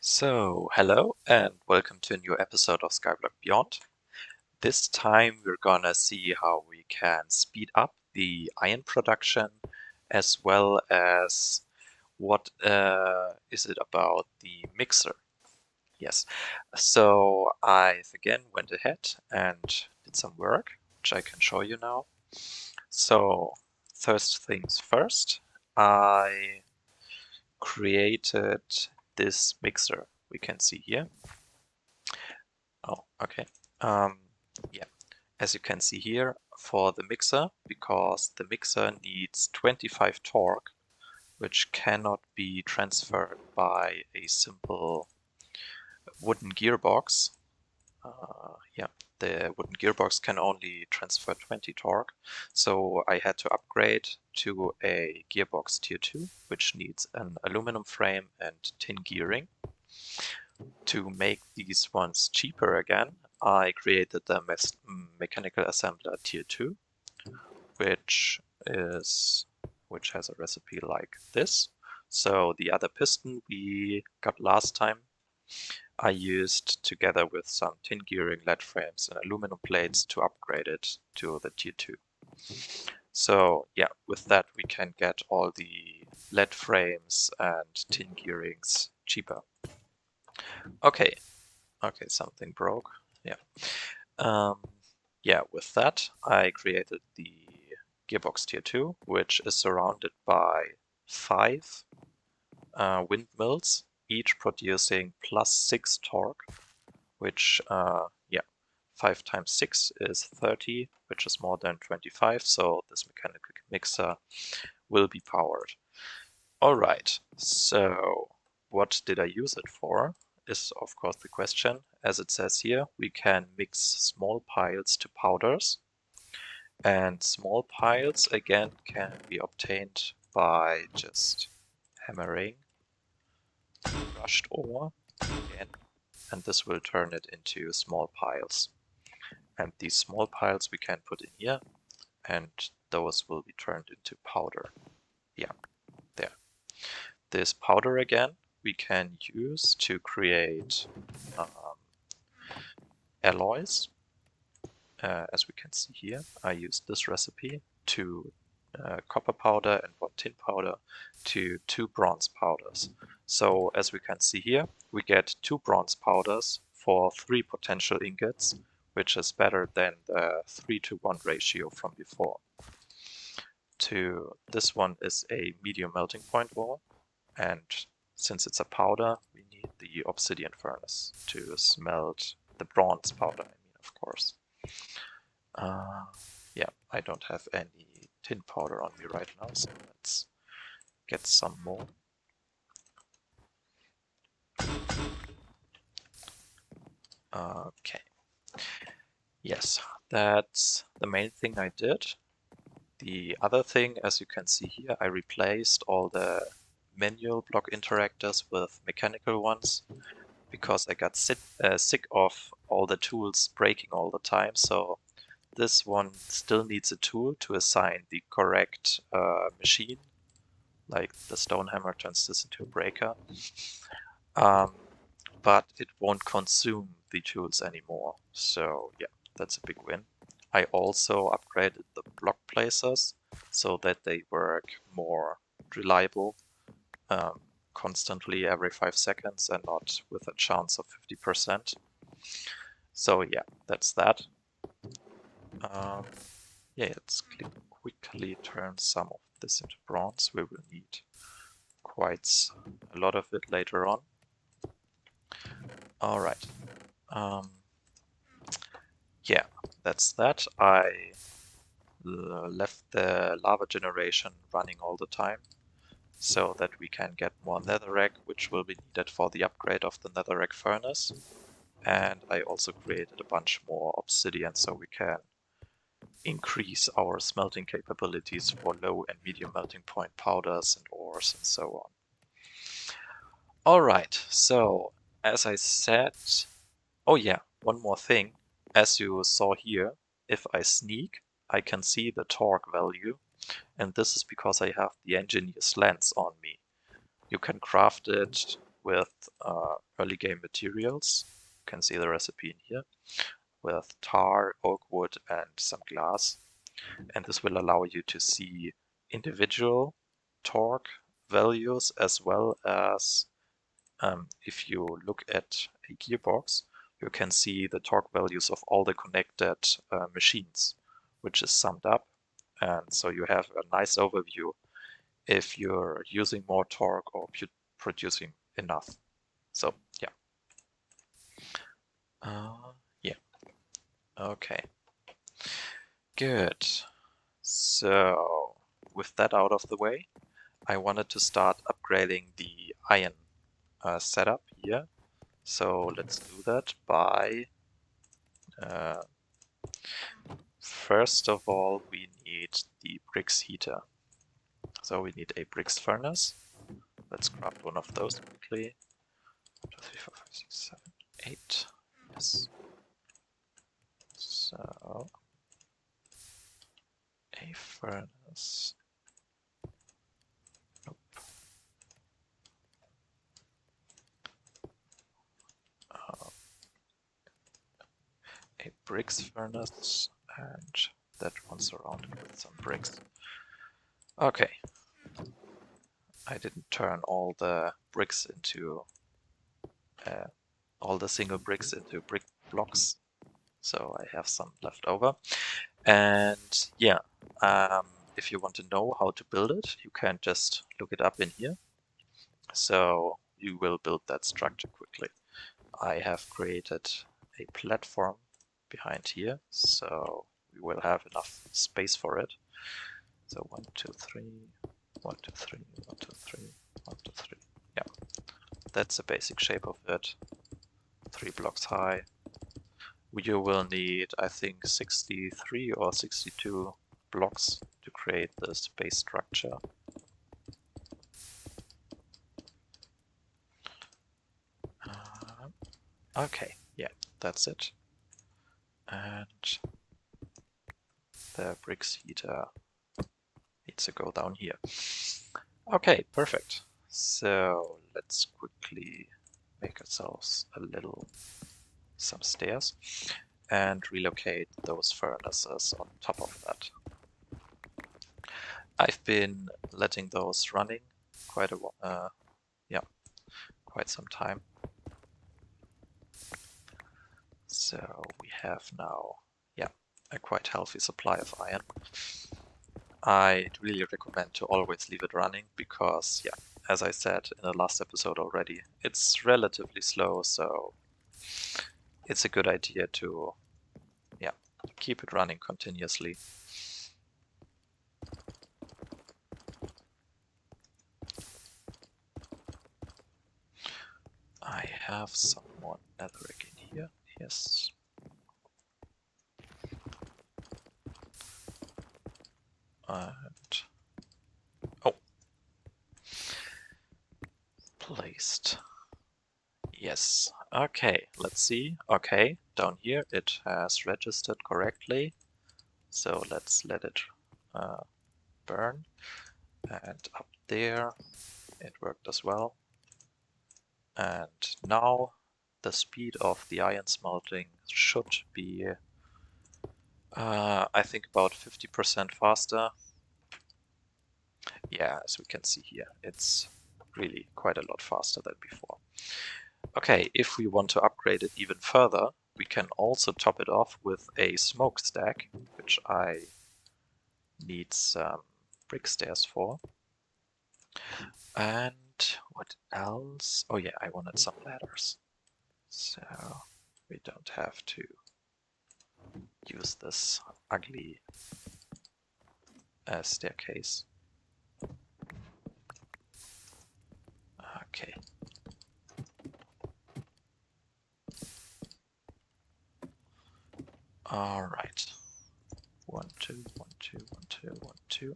So, hello and welcome to a new episode of Skyblock Beyond. This time we're gonna see how we can speed up the iron production as well as what is it about the mixer. Yes, so I've again went ahead and did some work, which I can show you now. So, first things first, I created this mixer we can see here. Oh, okay. Um, yeah, as you can see here for the mixer, because the mixer needs 25 torque, which cannot be transferred by a simple wooden gearbox. Yeah, the wooden gearbox can only transfer 20 torque. So I had to upgrade to a gearbox tier 2, which needs an aluminum frame and tin gearing. To make these ones cheaper again, I created the mechanical assembler tier 2, which has a recipe like this. So the other piston we got last time, I used together with some tin gearing, lead frames, and aluminum plates to upgrade it to the tier 2. So yeah, with that we can get all the lead frames and tin gearings cheaper. Okay, something broke. Yeah. Yeah, with that, I created the gearbox tier 2, which is surrounded by 5 windmills, each producing +6 torque, which, yeah, 5 times 6 is 30, which is more than 25, so this mechanical mixer will be powered. Alright, so what did I use it for? Is of course the question. As it says here, we can mix small piles to powders, and small piles again can be obtained by just hammering crushed ore again, and this will turn it into small piles. And these small piles we can put in here, and those will be turned into powder. Yeah, there. This powder again we can use to create alloys. As we can see here, I used this recipe, 2 copper powder and 1 tin powder to 2 bronze powders. So as we can see here, we get 2 bronze powders for 3 potential ingots, which is better than the 3-to-1 ratio from before. This one is a medium melting point ore, and since it's a powder, we need the obsidian furnace to smelt the bronze powder, I mean, of course. Yeah, I don't have any tin powder on me right now, so let's get some more. Okay. Yes, that's the main thing I did. The other thing, as you can see here, I replaced all the manual block interactors with mechanical ones because I got sick of all the tools breaking all the time. So this one still needs a tool to assign the correct machine, like the stone hammer turns this into a breaker. But it won't consume the tools anymore. So yeah, that's a big win. I also upgraded the block placers so that they work more reliable, constantly every 5 seconds and not with a chance of 50%. So yeah, that's that. Yeah, let's quickly turn some of this into bronze. We will need quite a lot of it later on. Alright. Yeah, that's that. I left the lava generation running all the time so that we can get more netherrack, which will be needed for the upgrade of the netherrack furnace. And I also created a bunch more obsidian so we can increase our smelting capabilities for low and medium melting point powders and ores and so on. Alright, so as I said, oh yeah, one more thing. As you saw here, if I sneak, I can see the torque value, and this is because I have the engineer's lens on me. You can craft it with early game materials. You can see the recipe in here with tar, oak wood, and some glass. And this will allow you to see individual torque values, as well as if you look at a gearbox, you can see the torque values of all the connected machines, which is summed up. And so you have a nice overview if you're using more torque or producing enough. So yeah. Yeah. Okay. Good. So with that out of the way, I wanted to start upgrading the iron setup here. So let's do that by first of all, we need the bricks heater. So we need a bricks furnace. Let's craft one of those quickly. 1, 2, 3, 4, 5, 6, 7, 8. Yes. So a furnace. Nope. A bricks furnace, and that one surrounded with some bricks. Okay. I didn't turn all the bricks into all the single bricks into brick blocks, so I have some left over. And yeah, if you want to know how to build it, you can just look it up in here. So you will build that structure quickly. I have created a platform behind here, so we will have enough space for it. So 1, 2, 3, 1, 2, 3, 1, 2, 3, 1, 2, 3. Yeah, that's the basic shape of it. 3 blocks high. You will need, I think, 63 or 62 blocks to create this base structure. Okay, yeah, that's it. And the bricks heater needs to go down here. Okay, perfect. So let's quickly make ourselves some stairs and relocate those furnaces on top of that. I've been letting those running quite a while, quite some time. So we have now, a quite healthy supply of iron. I'd really recommend to always leave it running because, as I said in the last episode already, it's relatively slow, so it's a good idea to, keep it running continuously. I have some more netherrack in here, yes. And, placed. Yes, okay, let's see. Okay, down here it has registered correctly. So let's let it burn. And up there it worked as well. And now the speed of the iron smelting should be, I think, about 50% faster. Yeah, as we can see here, it's really quite a lot faster than before. Okay, if we want to upgrade it even further, we can also top it off with a smokestack, which I need some brick stairs for. And what else? Oh yeah, I wanted some ladders. So we don't have to use this ugly staircase. Okay. All right. 1, 2, 1, 2, 1, 2, 1, 2.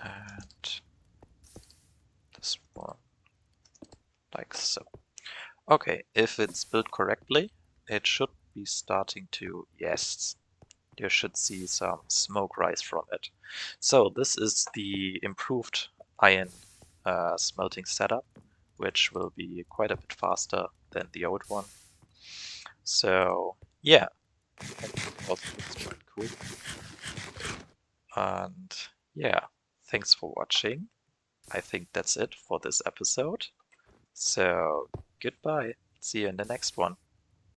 And this one, like so. Okay, if it's built correctly, it should be starting to, yes, you should see some smoke rise from it. So this is the improved iron smelting setup. which will be quite a bit faster than the old one. So yeah, it also looks quite cool. And yeah, thanks for watching. I think that's it for this episode. So goodbye. See you in the next one.